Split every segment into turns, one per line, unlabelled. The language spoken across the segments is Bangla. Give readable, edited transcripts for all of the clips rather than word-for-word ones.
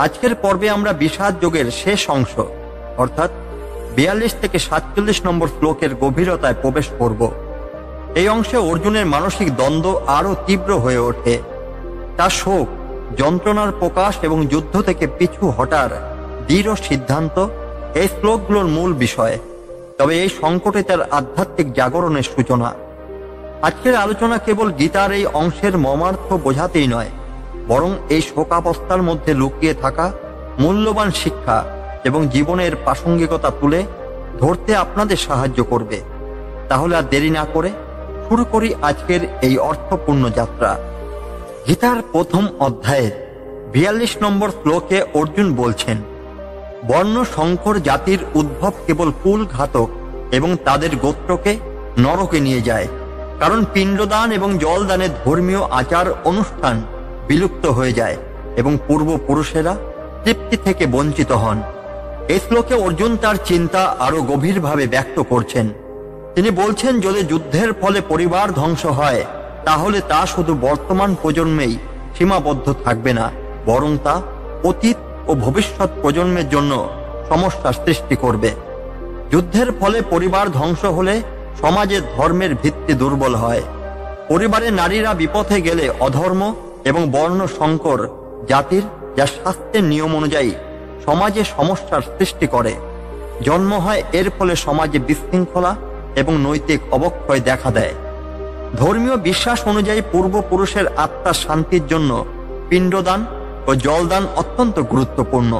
আজকের পর্বে আমরা বিষাদ যোগের শেষ অংশ অর্থাৎ 42 থেকে 47 নম্বর শ্লোকের গভীরতায় প্রবেশ করব। এই অংশে অর্জুনের মানসিক দ্বন্দ্ব আরো তীব্র হয়ে ওঠে। তার শোক, যন্ত্রণার প্রকাশ এবং যুদ্ধ থেকে পিছু হটার দৃঢ় সিদ্ধান্ত এই শ্লোকগুলোর মূল বিষয়। তবে এই সংকটে তার আধ্যাত্মিক জাগরণের সূচনা। আজকের আলোচনা কেবল গীতার এই অংশের মর্মার্থ বোঝাতেই নয়, বরং এই শোকাবস্থার মধ্যে লুকিয়ে থাকা মূল্যবান শিক্ষা এবং জীবনের প্রাসঙ্গিকতা তুলে ধরতে আপনাদের সাহায্য করবে। তাহলে আর দেরি না করে শুরু করি আজকের এই অর্থপূর্ণ যাত্রা। গীতার প্রথম অধ্যায়ের 42 নম্বর শ্লোকে অর্জুন বলছেন, বর্ণ সংকর জাতির উদ্ভব কেবল কুল ঘাতক এবং তাদের গোত্রকে নরকে নিয়ে যায়, কারণ পিণ্ডদান এবং জলদানের ধর্মীয় আচার অনুষ্ঠান বিলুপ্ত হয়ে যায় এবং পূর্বপুরুষেরা তৃপ্তি থেকে বঞ্চিত হন। এই শ্লোকে অর্জুন তার চিন্তা আরো গভীরভাবে ব্যক্ত করছেন। তিনি বলছেন, যদি যুদ্ধের ফলে পরিবার ধ্বংস হয়, তাহলে তা শুধু বর্তমান প্রজন্মেই সীমাবদ্ধ থাকবে না, বরং তা অতীত ও ভবিষ্যৎ প্রজন্মের জন্য সমস্যা সৃষ্টি করবে। যুদ্ধের ফলে পরিবার ধ্বংস হলে সমাজের ধর্মের ভিত্তি দুর্বল হয়। পরিবারে নারীরা বিপথে গেলে অধর্ম এবং বর্ণ সংকর জাতির, যা শাস্ত্রের নিয়ম অনুযায়ী সমাজে সমস্যার সৃষ্টি করে, জন্ম হয়। এর ফলে সমাজে বিশৃঙ্খলা এবং নৈতিক অবক্ষয় দেখা দেয়। ধর্মীয় বিশ্বাস অনুযায়ী পূর্বপুরুষের আত্মার শান্তির জন্য পিণ্ডদান ও জলদান অত্যন্ত গুরুত্বপূর্ণ।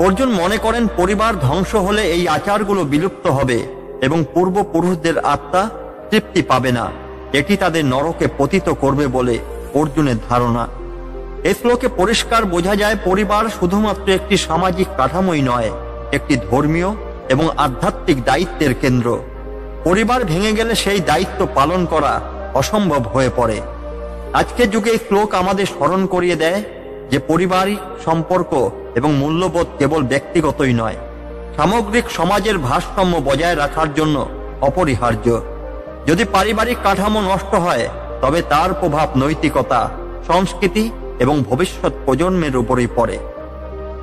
অর্জুন মনে করেন, পরিবার ধ্বংস হলে এই আচারগুলো বিলুপ্ত হবে এবং পূর্বপুরুষদের আত্মা তৃপ্তি পাবে না। এটি তাদের নরকে পতিত করবে বলে অর্জুনের ধারণা। এই শ্লোকে পরিষ্কার বোঝা যায়, পরিবার শুধুমাত্র একটি সামাজিক কাঠামোই নয়, একটি ধর্মীয় এবং আধ্যাত্মিক দায়িত্বের কেন্দ্র। পরিবার ভেঙে গেলে সেই দায়িত্ব পালন করা অসম্ভব হয়ে পড়ে। আজকের যুগে এই শ্লোক আমাদের স্মরণ করিয়ে দেয় যে পারিবারিক সম্পর্ক এবং মূল্যবোধ কেবল ব্যক্তিগতই নয়, সামগ্রিক সমাজের ভারসাম্য বজায় রাখার জন্য অপরিহার্য। যদি পারিবারিক কাঠামো নষ্ট হয়, তবে তার প্রভাব নৈতিকতা, সংস্কৃতি এবং ভবিষ্যৎ প্রজন্মের উপরেই পড়ে।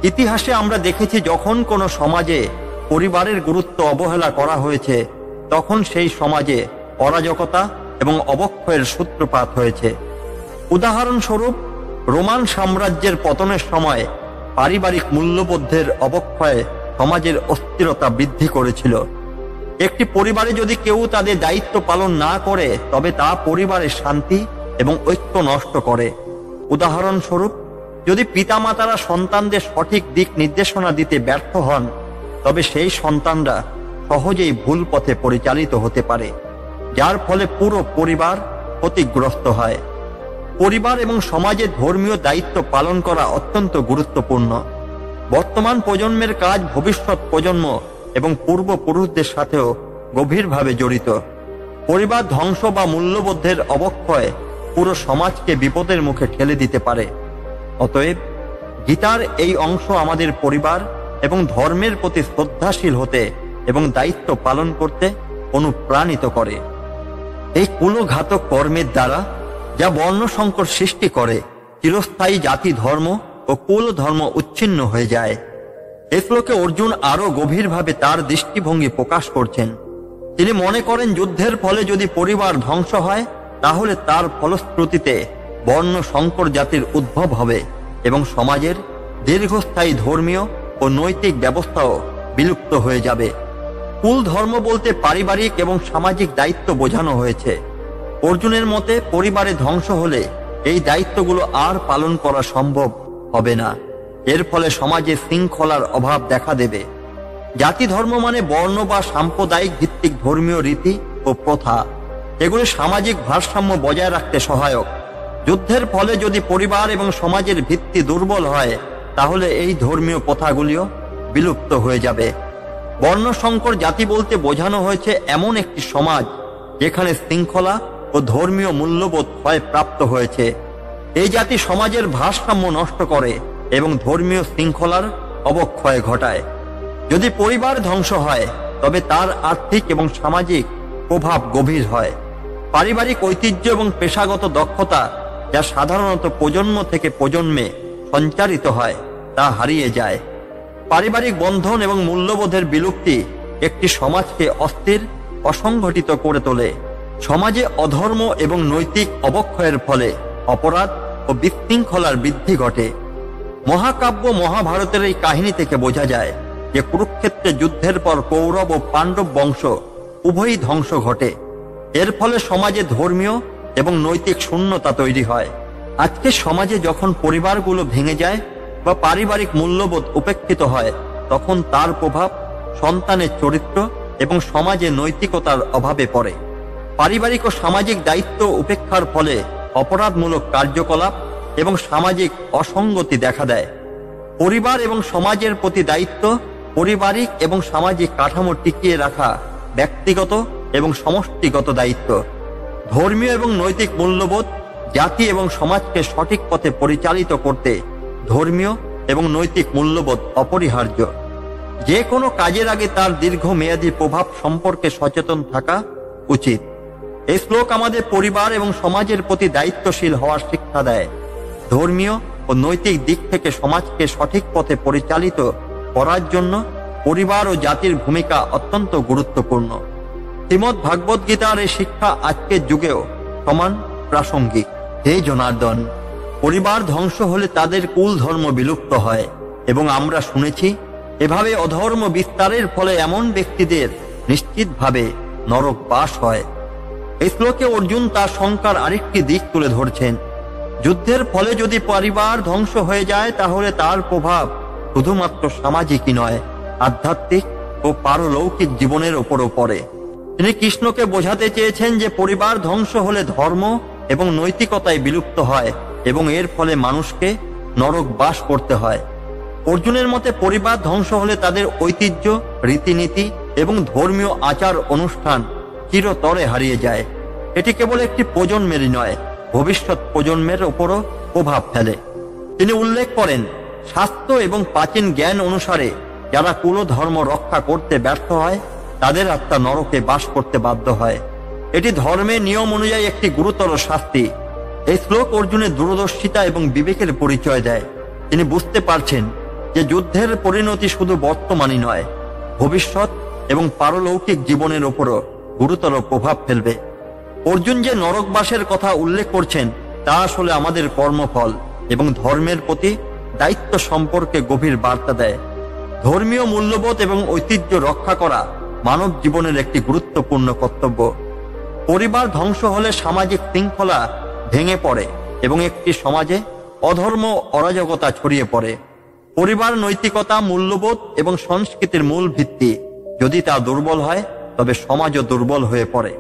ইতিহাসে আমরা দেখেছি, যখন কোনো সমাজে পরিবারের গুরুত্ব অবহেলা করা হয়েছে, তখন সেই সমাজে অরাজকতা এবং অবক্ষয়ের সূত্রপাত হয়েছে। উদাহরণস্বরূপ, রোমান সাম্রাজ্যের পতনের সময় পারিবারিক মূল্যবোধের অবক্ষয় সমাজের অস্থিরতা বৃদ্ধি করেছিল। একটি পরিবারে যদি কেউ তাদের দায়িত্ব পালন না করে, তবে তা পরিবারের শান্তি এবং ঐক্য নষ্ট করে। উদাহরণস্বরূপ, যদি পিতামাতারা সন্তানদের সঠিক দিক নির্দেশনা দিতে ব্যর্থ হন, তবে সেই সন্তানরা সহজেই ভুল পথে পরিচালিত হতে পারে, যার ফলে পুরো পরিবার ক্ষতিগ্রস্ত হয়। পরিবার এবং সমাজের ধর্মীয় দায়িত্ব পালন করা অত্যন্ত গুরুত্বপূর্ণ। বর্তমান প্রজন্মের কাজ ভবিষ্যৎ প্রজন্ম এবং পূর্বপুরুষদের সাথেও গভীরভাবে জড়িত। পরিবার ধ্বংস বা মূল্যবোধের অবক্ষয় পুরো সমাজকে বিপদের মুখে ঠেলে দিতে পারে। অতএব গীতার এই অংশ আমাদের পরিবার এবং ধর্মের প্রতি শ্রদ্ধাশীল হতে এবং দায়িত্ব পালন করতে অনুপ্রাণিত করে। এই কুলঘাতক কর্মের দ্বারা, যা বর্ণ সংকট সৃষ্টি করে, চিরস্থায়ী জাতি ধর্ম ও কুল ধর্ম উচ্ছিন্ন হয়ে যায়। এই শ্লোকে অর্জুন আরো গভীরভাবে তার দৃষ্টিভঙ্গি প্রকাশ করছেন। তিনি মনে করেন, যুদ্ধের ফলে যদি পরিবার ধ্বংস হয়, তাহলে তার ফলশ্রুতিতে বর্ণ সংকর জাতির উদ্ভব হবে এবং সমাজের দীর্ঘস্থায়ী ধর্মীয় ও নৈতিক ব্যবস্থাও বিলুপ্ত হয়ে যাবে। কুল ধর্ম বলতে পারিবারিক এবং সামাজিক দায়িত্ব বোঝানো হয়েছে। অর্জুনের মতে, পরিবারে ধ্বংস হলে এই দায়িত্বগুলো আর পালন করা সম্ভব হবে না। এর ফলে সমাজে শৃঙ্খলার অভাব দেখা দেবে। জাতি ধর্ম মানে বর্ণ বা সাম্প্রদায়িক ভিত্তিক ধর্মীয় রীতি ও প্রথা। এগুলো সামাজিক ভারসাম্য বজায় রাখতে সহায়ক। যুদ্ধের ফলে যদি পরিবার এবং সমাজের ভিত্তি দুর্বল হয়, তাহলে এই ধর্মীয় প্রথাগুলিও বিলুপ্ত হয়ে যাবে। বর্ণ সংকর জাতি বলতে বোঝানো হয়েছে এমন একটি সমাজ যেখানে শৃঙ্খলা ও ধর্মীয় মূল্যবোধ ক্ষয় প্রাপ্ত হয়েছে। এই জাতি সমাজের ভারসাম্য নষ্ট করে এবং ধর্মীয় শৃঙ্খলার অবক্ষয় ঘটায়। যদি পরিবার ধ্বংস হয়, তবে তার আর্থিক এবং সামাজিক প্রভাব গভীর হয়। পারিবারিক ঐতিহ্য এবং পেশাগত দক্ষতা, যা সাধারণত প্রজন্ম থেকে প্রজন্মে সঞ্চারিত হয়, তা হারিয়ে যায়। পারিবারিক বন্ধন এবং মূল্যবোধের বিলুপ্তি একটি সমাজকে অস্থির, অসংগঠিত করে তোলে। সমাজে অধর্ম এবং নৈতিক অবক্ষয়ের ফলে অপরাধ ও বিশৃঙ্খলার বৃদ্ধি ঘটে। মহাকাব্য মহাভারতের এই কাহিনী থেকে বোঝা যায় যে কুরুক্ষেত্রে যুদ্ধের পর কৌরব ও পাণ্ডব বংশ উভয়ই ধ্বংস ঘটে। এর ফলে সমাজে ধর্মীয় এবং নৈতিক শূন্যতা তৈরি হয়। আজকে সমাজে যখন পরিবারগুলো ভেঙে যায় বা পারিবারিক মূল্যবোধ উপেক্ষিত হয়, তখন তার প্রভাব সন্তানের চরিত্র এবং সমাজে নৈতিকতার অভাবে পড়ে। পারিবারিক ও সামাজিক দায়িত্ব উপেক্ষার ফলে অপরাধমূলক কার্যকলাপ এবং সামাজিক অসঙ্গতি দেখা দেয়। পরিবার এবং সমাজের প্রতি দায়িত্ব, পারিবারিক এবং সামাজিক কাঠামো টিকিয়ে রাখা ব্যক্তিগত এবং সমষ্টিগত দায়িত্ব। ধর্মীয় এবং নৈতিক মূল্যবোধ জাতি এবং সমাজকে সঠিক পথে পরিচালিত করতে ধর্মীয় এবং নৈতিক মূল্যবোধ অপরিহার্য। যে কোনো কাজের আগে তার দীর্ঘমেয়াদী প্রভাব সম্পর্কে সচেতন থাকা উচিত। এই শ্লোক আমাদের পরিবার এবং সমাজের প্রতি দায়িত্বশীল হওয়ার শিক্ষা দেয়। ধর্মীয় ও নৈতিক দিক থেকে সমাজকে সঠিক পথে পরিচালিত করার জন্য পরিবার ও জাতির ভূমিকা অত্যন্ত গুরুত্বপূর্ণ। শ্রীমদ্ ভাগবত গীতার এই শিক্ষা আজকের যুগেও সমান প্রাসঙ্গিক। হে জনার্দন, পরিবার ধ্বংস হলে তাদের কুল ধর্ম বিলুপ্ত হয় এবং আমরা শুনেছি এভাবে অধর্ম বিস্তারের ফলে এমন ব্যক্তিদের নিশ্চিতভাবে নরক বাস হয়। এই শ্লোকে অর্জুন তার শঙ্কার আরেকটি দিক তুলে ধরছেন। যুদ্ধের ফলে যদি পরিবার ধ্বংস হয়ে যায়, তাহলে তার প্রভাব শুধুমাত্র সামাজিকই নয়, আধ্যাত্মিক ও পারলৌকিক জীবনের ওপরও পড়ে। তিনি কৃষ্ণকে বোঝাতে চেয়েছেন যে পরিবার ধ্বংস হলে ধর্ম এবং নৈতিকতায় বিলুপ্ত হয় এবং এর ফলে মানুষকে নরক বাস করতে হয়। অর্জুনের মতে পরিবার ধ্বংস হলে তাদের ঐতিহ্য, রীতিনীতি এবং ধর্মীয় আচার অনুষ্ঠান চিরতরে হারিয়ে যায়। এটি কেবল একটি প্রজন্মেরই নয়, ভবিষ্যৎ প্রজন্মের ওপরও প্রভাব ফেলে। তিনি উল্লেখ করেন, শাস্ত্র এবং প্রাচীন জ্ঞান অনুসারে যারা কুলধর্ম রক্ষা করতে ব্যর্থ হয়, তাদের আত্মা নরকে বাস করতে বাধ্য হয়। এটি ধর্মের নিয়ম অনুযায়ী একটি গুরুতর শাস্তি। এই শ্লোক অর্জুনের দূরদর্শিতা এবং বিবেকের পরিচয় দেয়। তিনি বুঝতে পারছেন যে যুদ্ধের পরিণতি শুধু বর্তমানই নয়, ভবিষ্যৎ এবং পারলৌকিক জীবনের ওপরও গুরুতর প্রভাব ফেলবে। অর্জুন যে নরকবাসের কথা উল্লেখ করছেন তা আসলে আমাদের কর্মফল এবং ধর্মের প্রতি দায়িত্ব সম্পর্কে গভীর বার্তা দেয়। ধর্মীয় মূল্যবোধ এবং ঐতিহ্য রক্ষা করা মানব জীবনের একটি গুরুত্বপূর্ণ কর্তব্য। পরিবার ধ্বংস হলে সামাজিক শৃঙ্খলা ভেঙে পড়ে এবং একটি সমাজে অধর্ম, অরাজকতা ছড়িয়ে পড়ে। পরিবার নৈতিকতা, মূল্যবোধ এবং সংস্কৃতির মূল ভিত্তি। যদি তা দুর্বল হয়, তবে সমাজও দুর্বল হয়ে পড়ে।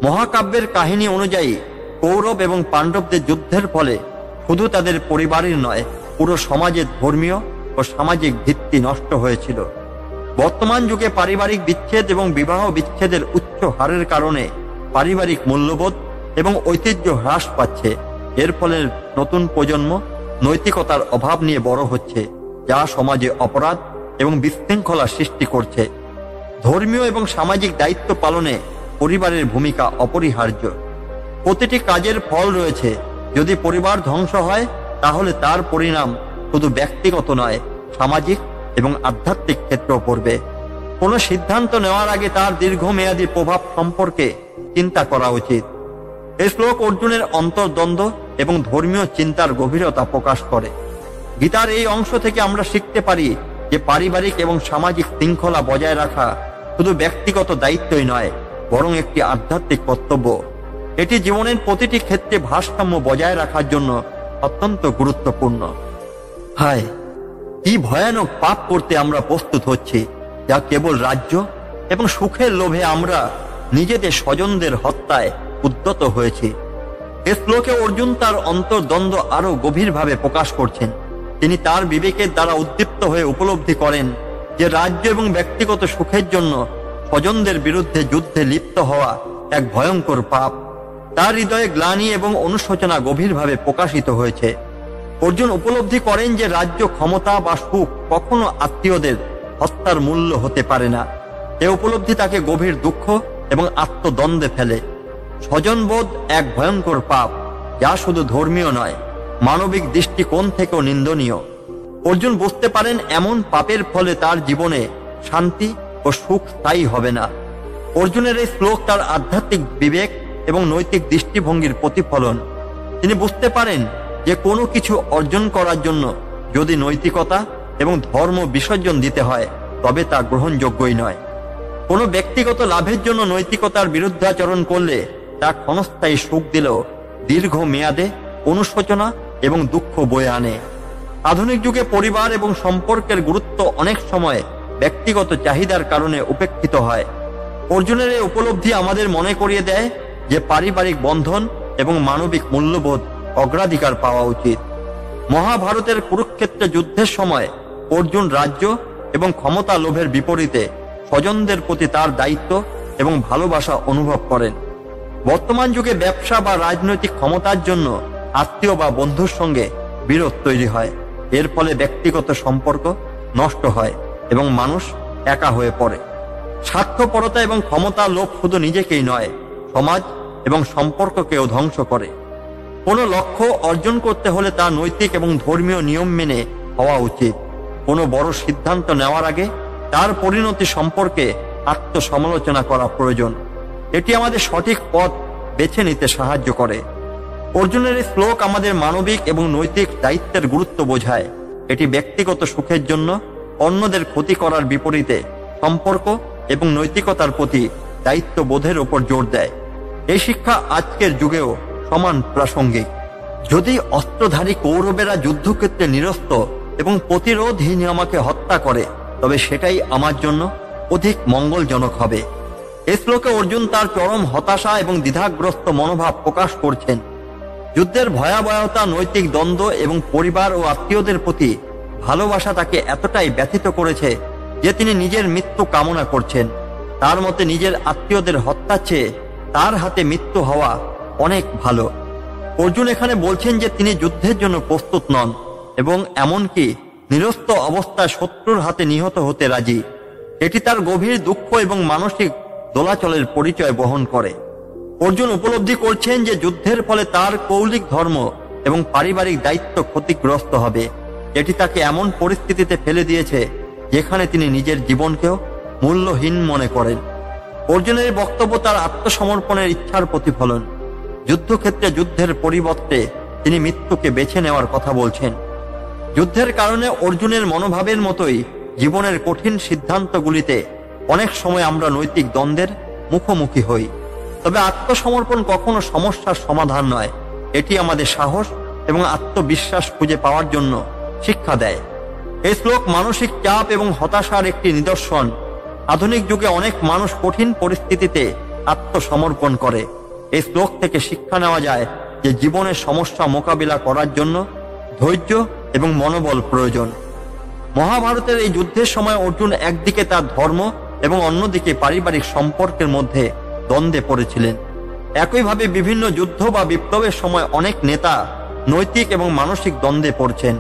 মহাকাব্যের কাহিনী অনুযায়ী কৌরব এবং পাণ্ডবদের যুদ্ধের ফলে শুধু তাদের পরিবারের নয়, পুরো সমাজের ধর্মীয় ও সামাজিক ভিত্তি নষ্ট হয়েছিল। বর্তমান যুগে পারিবারিক বিচ্ছেদ এবং বিবাহ বিচ্ছেদের উচ্চ হারের কারণে পারিবারিক মূল্যবোধ এবং ঐতিহ্য হ্রাস পাচ্ছে। এর ফলে নতুন প্রজন্ম নৈতিকতার অভাব নিয়ে বড় হচ্ছে, যা সমাজে অপরাধ এবং বিশৃঙ্খলা সৃষ্টি করছে। ধর্মীয় এবং সামাজিক দায়িত্ব পালনে পরিবারের ভূমিকা অপরিহার্য। প্রতিটি কাজের ফল রয়েছে। যদি পরিবার ধ্বংস হয়, তাহলে তার পরিণাম শুধু ব্যক্তিগত নয়, সামাজিক এবং আধ্যাত্মিক ক্ষেত্রেও পড়বে। কোনো সিদ্ধান্ত নেওয়ার আগে তার দীর্ঘমেয়াদী প্রভাব সম্পর্কে চিন্তা করা উচিত। এই শ্লোক অর্জুনের অন্তর্দ্বন্দ্ব এবং ধর্মীয় চিন্তার গভীরতা প্রকাশ করে। গীতার এই অংশ থেকে আমরা শিখতে পারি যে পারিবারিক এবং সামাজিক শৃঙ্খলা বজায় রাখা শুধু ব্যক্তিগত দায়িত্বই নয়, বরং একটি আধ্যাত্মিক কর্তব্য। এটি জীবনের প্রতিটি ক্ষেত্রে ভারসাম্য বজায় রাখার জন্য অত্যন্ত গুরুত্বপূর্ণ। হায়, কি ভয়ানক পাপ করতে আমরা প্রস্তুত হচ্ছি, যা কেবল রাজ্য এবং সুখের লোভে আমরা নিজেদের স্বজনদের হত্যায় উদ্যত হয়েছি। এ শ্লোকে অর্জুন তার অন্তর্দ্বন্দ্ব আরো গভীরভাবে প্রকাশ করছেন। তিনি তার বিবেকের দ্বারা উদ্দীপ্ত হয়ে উপলব্ধি করেন যে রাজ্য এবং ব্যক্তিগত সুখের জন্য স্বজনদের বিরুদ্ধে যুদ্ধে লিপ্ত হওয়া এক ভয়ঙ্কর পাপ। তার হৃদয়ে গ্লানি এবং অনুশোচনা গভীরভাবে প্রকাশিত হয়েছে। অর্জুন উপলব্ধি করেন যে রাজ্য, ক্ষমতা বা সুখ কখনো আত্মীয়দের হত্যার মূল্য হতে পারে না। এ উপলব্ধি তাকে গভীর দুঃখ এবং আত্মদ্বন্দ্বে ফেলে। স্বজনবোধ এক ভয়ঙ্কর পাপ, যা শুধু ধর্মীয় নয়, মানবিক দৃষ্টিকোণ থেকেও নিন্দনীয়। অর্জুন বুঝতে পারেন এমন পাপের ফলে তার জীবনে শান্তি ও সুখ স্থায়ী হবে না। অর্জুনের এই শ্লোক তার আধ্যাত্মিক বিবেক এবং নৈতিক দৃষ্টিভঙ্গির প্রতিফলন। তিনি বুঝতে পারেন যে কোনো কিছু অর্জন করার জন্য যদি নৈতিকতা এবং ধর্ম বিসর্জন দিতে হয় তবে তা গ্রহণযোগ্যই নয়। কোনো ব্যক্তিগত লাভের জন্য নৈতিকতার বিরুদ্ধাচরণ করলে তা ক্ষণস্থায়ী সুখ দিলেও দীর্ঘ মেয়াদে অনুশোচনা এবং দুঃখ বয়ে আনে। আধুনিক যুগে পরিবার এবং সম্পর্কের গুরুত্ব অনেক সময় ব্যক্তিগত চাহিদার কারণে উপেক্ষিত হয়। অর্জুনের এই উপলব্ধি আমাদের মনে করিয়ে দেয় যে পারিবারিক বন্ধন এবং মানবিক মূল্যবোধ অগ্রাধিকার পাওয়া উচিত। মহাভারতের কুরুক্ষেত্রে যুদ্ধের সময় অর্জুন রাজ্য এবং ক্ষমতা লোভের বিপরীতে স্বজনদের প্রতি তার দায়িত্ব এবং ভালোবাসা অনুভব করেন। বর্তমান যুগে ব্যবসা বা রাজনৈতিক ক্ষমতার জন্য আত্মীয় বা বন্ধুর সঙ্গে বিরোধ তৈরি হয়। এর ফলে ব্যক্তিগত সম্পর্ক নষ্ট হয় এবং মানুষ একা হয়ে পড়ে। স্বার্থপরতা এবং ক্ষমতা লোভ শুধু নিজেকেই নয়, সমাজ এবং সম্পর্ককেও ধ্বংস করে। কোনো লক্ষ্য অর্জন করতে হলে তা নৈতিক এবং ধর্মীয় নিয়ম মেনে হওয়া উচিত। কোনো বড় সিদ্ধান্ত নেওয়ার আগে তার পরিণতি সম্পর্কে আত্মসমালোচনা করা প্রয়োজন। এটি আমাদের সঠিক পথ বেছে নিতে সাহায্য করে। অর্জুনের এই শ্লোক আমাদের মানবিক এবং নৈতিক দায়িত্বের গুরুত্ব বোঝায়। এটি ব্যক্তিগত সুখের জন্য অন্যদের ক্ষতি করার বিপরীতে সম্পর্ক এবং নৈতিকতার প্রতি দায়িত্ববোধের উপর জোর দেয়। এই শিক্ষা আজকের যুগেও সমান প্রাসঙ্গিক। যদি অস্ত্রধারী কৌরবেরা যুদ্ধক্ষেত্রে নিরস্ত এবং প্রতিরোধহীন আমাকে হত্যা করে তবে সেটাই আমার জন্য অধিক মঙ্গলজনক হবে। এই শ্লোকে অর্জুন তার চরম হতাশা এবং দ্বিধাগ্রস্ত মনোভাব প্রকাশ করছেন। যুদ্ধের ভয়াবহতা, নৈতিক দ্বন্দ্ব এবং পরিবার ও আত্মীয়দের প্রতি ভালোবাসা তাকে এতটাই ব্যথিত করেছে যে তিনি নিজের মৃত্যু কামনা করছেন। তার মতে নিজের আত্মীয়দের হত্যা চেয়ে তার হাতে মৃত্যু হওয়া অনেক ভালো। অর্জুন এখানে বলছেন যে তিনি যুদ্ধের জন্য প্রস্তুত নন এবং এমনকি নিরস্ত অবস্থায় শত্রুর হাতে নিহত হতে রাজি। এটি তার গভীর দুঃখ এবং মানসিক দোলাচলের পরিচয় বহন করে। অর্জুন উপলব্ধি করছেন যে যুদ্ধের ফলে তার কৌলিক ধর্ম এবং পারিবারিক দায়িত্ব ক্ষতিগ্রস্ত হবে। এটি তাকে এমন পরিস্থিতিতে ফেলে দিয়েছে যেখানে তিনি নিজের জীবনকেও মূল্যহীন মনে করেন। অর্জুনের বক্তব্য তার আত্মসমর্পণের ইচ্ছার প্রতিফলন। যুদ্ধক্ষেত্রে যুদ্ধের পরিবর্তে তিনি মৃত্যুকে বেছে নেওয়ার কথা বলছেন। যুদ্ধের কারণে অর্জুনের মনোভাবের মতোই জীবনের কঠিন সিদ্ধান্তগুলিতে অনেক সময় আমরা নৈতিক দ্বন্দ্বের মুখোমুখি হই। তবে আত্মসমর্পণ কখনো সমস্যার সমাধান নয়, এটি আমাদের সাহস এবং আত্মবিশ্বাস খুঁজে পাওয়ার জন্য শিক্ষা দেয়। এই শ্লোক মানসিক চাপ এবং হতাশার একটি নিদর্শন। আধুনিক যুগে অনেক মানুষ কঠিন পরিস্থিতিতে আত্মসমর্পণ করে। এই শ্লোক থেকে শিক্ষা নেওয়া যায় যে জীবনের সমস্যা মোকাবিলা করার জন্য ধৈর্য এবং মনোবল প্রয়োজন। মহাভারতের এই যুদ্ধের সময় অর্জুন একদিকে তার ধর্ম এবং অন্যদিকে পারিবারিক সম্পর্কের মধ্যে দ্বন্দ্বে পড়েছিলেন। একইভাবে বিভিন্ন যুদ্ধ বা বিপ্লবের সময় অনেক নেতা নৈতিক এবং মানসিক দ্বন্দ্বে পড়ছেন।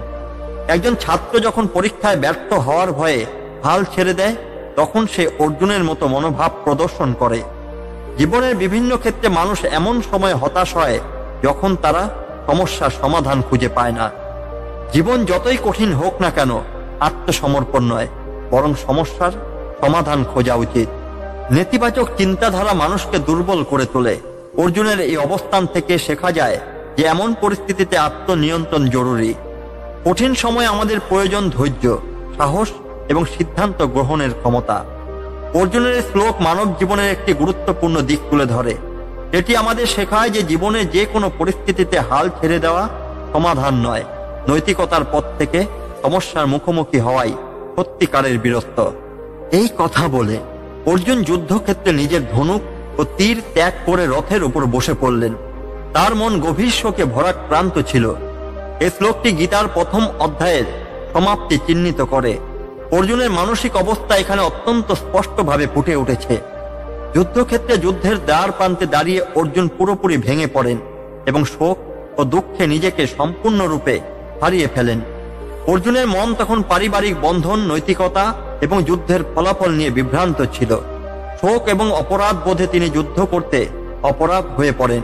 একজন ছাত্র যখন পরীক্ষায় ব্যর্থ হওয়ার ভয়ে হাল ছেড়ে দেয় তখন সে অর্জুনের মতো মনোভাব প্রদর্শন করে। জীবনের বিভিন্ন ক্ষেত্রে মানুষ এমন সময় হতাশ হয় যখন তারা সমস্যার সমাধান খুঁজে পায় না। জীবন যতই কঠিন হোক না কেন আত্মসমর্পণ নয়, বরং সমস্যার সমাধান খোঁজা উচিত। নেতিবাচক চিন্তাধারা মানুষকে দুর্বল করে তোলে। অর্জুনের এই অবস্থান থেকে শেখা যায় যে এমন পরিস্থিতিতে আত্মনিয়ন্ত্রণ জরুরি। কঠিন সময় আমাদের প্রয়োজন ধৈর্য, সাহস এবং সিদ্ধান্ত গ্রহণের ক্ষমতা। অর্জুনের শ্লোক মানব জীবনের একটি গুরুত্বপূর্ণ দিক তুলে ধরে। এটি আমাদের শেখায় যে জীবনে যে কোনো পরিস্থিতিতে হাল ছেড়ে দেওয়া সমাধান নয়, নৈতিকতার পথ থেকে সমস্যার মুখোমুখি হওয়াই সত্যিকারের বীরত্ব। এই কথা বলে অর্জুন যুদ্ধক্ষেত্রে নিজের ধনুক ও তীর ত্যাগ করে রথের উপর বসে পড়লেন। তার মন গভীর শোকে ভরাক্রান্ত ছিল। এই শ্লোকটি গীতার প্রথম অধ্যায়ের সমাপ্তি চিহ্নিত করে। অর্জুনের মানসিক অবস্থা এখানে অত্যন্ত স্পষ্টভাবে ফুটে উঠেছে। যুদ্ধক্ষেত্রে যুদ্ধের দ্বার প্রান্তে দাঁড়িয়ে অর্জুন পুরোপুরি ভেঙে পড়েন এবং শোক ও দুঃখে নিজেকে সম্পূর্ণরূপে হারিয়ে ফেলেন। অর্জুনের মন তখন পারিবারিক বন্ধন, নৈতিকতা এবং যুদ্ধের ফলাফল নিয়ে বিভ্রান্ত ছিল। শোক এবং অপরাধ বোধে তিনি যুদ্ধ করতে অপরাধ হয়ে পড়েন।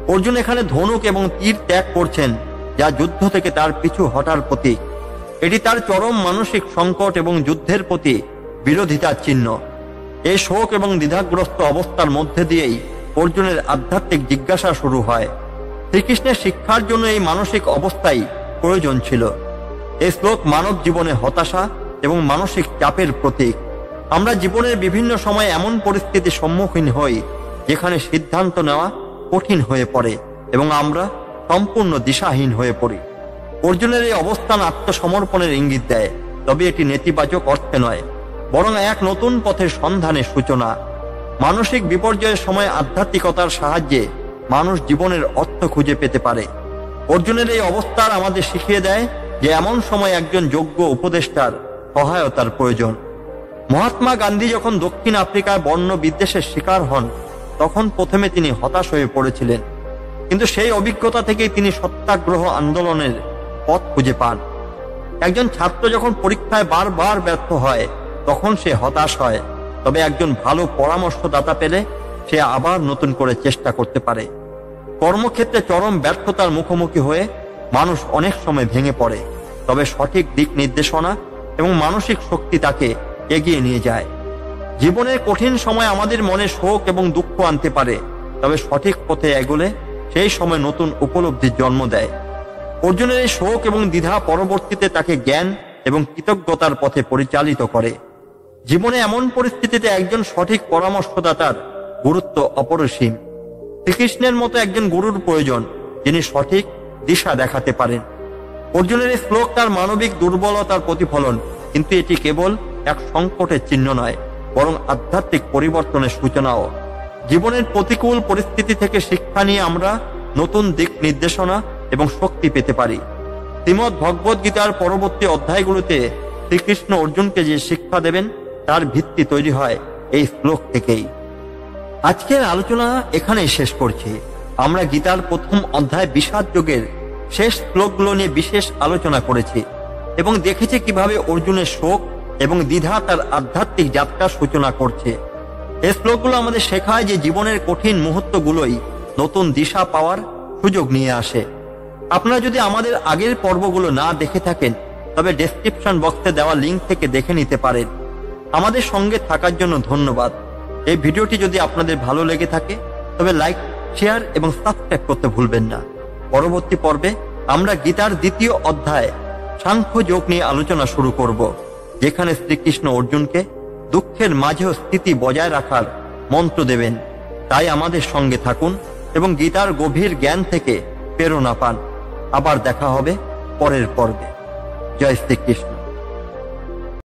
অর্জুন এখানে ধনুক এবং তীর ত্যাগ করছেন, যা যুদ্ধ থেকে তার পিছু হটার প্রতীক। এটি তার চরম মানসিক সংকট এবং যুদ্ধের প্রতি বিরোধিতার চিহ্ন। এই শোক এবং দ্বিধাগ্রস্ত অবস্থার মধ্যে দিয়েই অর্জুনের আধ্যাত্মিক জিজ্ঞাসা শুরু হয়। শ্রীকৃষ্ণের শিক্ষার জন্য এই মানসিক অবস্থাই প্রয়োজন ছিল। এই শ্লোক মানব জীবনে হতাশা এবং মানসিক চাপের প্রতীক। আমরা জীবনের বিভিন্ন সময় এমন পরিস্থিতির সম্মুখীন হই যেখানে সিদ্ধান্ত নেওয়া কঠিন হয়ে পড়ে এবং আমরা সম্পূর্ণ দিশাহীন হয়ে পড়ি। অর্জুনের এই অবস্থান আত্মসমর্পণের ইঙ্গিত দেয়, তবে এটি নেতিবাচক অর্থে নয়, বরং এক নতুন পথের সন্ধানের সূচনা। মানসিক বিপর্যয়ের সময় আধ্যাত্মিকতার সাহায্যে মানুষ জীবনের অর্থ খুঁজে পেতে পারে। অর্জুনের এই অবস্থার আমাদের শিখিয়ে দেয় যে এমন সময় একজন যোগ্য উপদেষ্টার সহায়তার প্রয়োজন। মহাত্মা গান্ধী যখন দক্ষিণ আফ্রিকায় বর্ণ বিদ্বেষের শিকার হন, তখন প্রথমে তিনি হতাশ হয়ে পড়েছিলেন, কিন্তু সেই অভিজ্ঞতা থেকেই তিনি সত্যাগ্রহ আন্দোলনের পথ খুঁজে পান। একজন ছাত্র যখন পরীক্ষায় বারবার ব্যর্থ হয়, তখন সে হতাশ হয়, তবে একজন ভালো পরামর্শদাতা পেলে সে আবার নতুন করে চেষ্টা করতে পারে। কর্মক্ষেত্রে চরম ব্যর্থতার মুখোমুখি হয়ে মানুষ অনেক সময় ভেঙে পড়ে, তবে সঠিক দিক নির্দেশনা এবং মানসিক শক্তি তাকে এগিয়ে নিয়ে যায়। জীবনের কঠিন সময় আমাদের মনে শোক এবং দুঃখ আনতে পারে, তবে সঠিক পথে এগোলে সেই সময় নতুন উপলব্ধির জন্ম দেয়। অর্জুনের এই শোক এবং দ্বিধা পরবর্তীতে তাকে জ্ঞান এবং কৃতজ্ঞতার পথে পরিচালিত করে। জীবনে এমন পরিস্থিতিতে একজন সঠিক পরামর্শদাতার গুরুত্ব অপরিসীম। শ্রীকৃষ্ণের মতো একজন গুরুর প্রয়োজন, যিনি সঠিক দিশা দেখাতে পারেন। অর্জুনের এই শ্লোক তার মানবিক দুর্বলতার প্রতিফলন, কিন্তু এটি কেবল এক সংকটের চিহ্ন নয়, বরং আধ্যাত্মিক পরিবর্তনের সূচনাও। জীবনের প্রতিকূল পরিস্থিতি থেকে শিক্ষা নিয়ে আমরা নতুন দিক নির্দেশনা এবং শক্তি পেতে পারি। শ্রীমদ্ ভগবদ গীতার পরবর্তী অধ্যায়গুলোতে শ্রীকৃষ্ণ অর্জুনকে যে শিক্ষা দেবেন তার ভিত্তি তৈরি হয় এই শ্লোক থেকেই। আজকের আলোচনা এখানেই শেষ করছি। আমরা গীতার প্রথম অধ্যায় বিষাদ যোগের শেষ শ্লোকগুলো নিয়ে বিশেষ আলোচনা করেছি এবং দেখেছি কিভাবে অর্জুনের শোক এবং দ্বিধা তার আধ্যাত্মিক যাত্রার সূচনা করছে। এই শ্লোকগুলো আমাদের শেখায় যে জীবনের কঠিন মুহূর্তগুলোই নতুন দিশা পাওয়ার সুযোগ নিয়ে আসে। আপনারা যদি আমাদের আগের পর্বগুলো না দেখে থাকেন, তবে ডেসক্রিপশন বক্সে দেওয়া লিঙ্ক থেকে দেখে নিতে পারেন। আমাদের সঙ্গে থাকার জন্য ধন্যবাদ। এই ভিডিওটি যদি আপনাদের ভালো লেগে থাকে, তবে লাইক, শেয়ার এবং সাবস্ক্রাইব করতে ভুলবেন না। পরবর্তী পর্বে আমরা গীতার দ্বিতীয় অধ্যায় সাংখ্য যোগ নিয়ে আলোচনা শুরু করব, যেখানে শ্রীকৃষ্ণ অর্জুনকে দুঃখের মাঝেও স্থিতি বজায় রাখার মন্ত্র দেবেন। তাই আমাদের সঙ্গে থাকুন এবং গীতার গভীর জ্ঞান থেকে প্রেরণা পান। আবার দেখা হবে পরের পর্বে। জয় শ্রীকৃষ্ণ।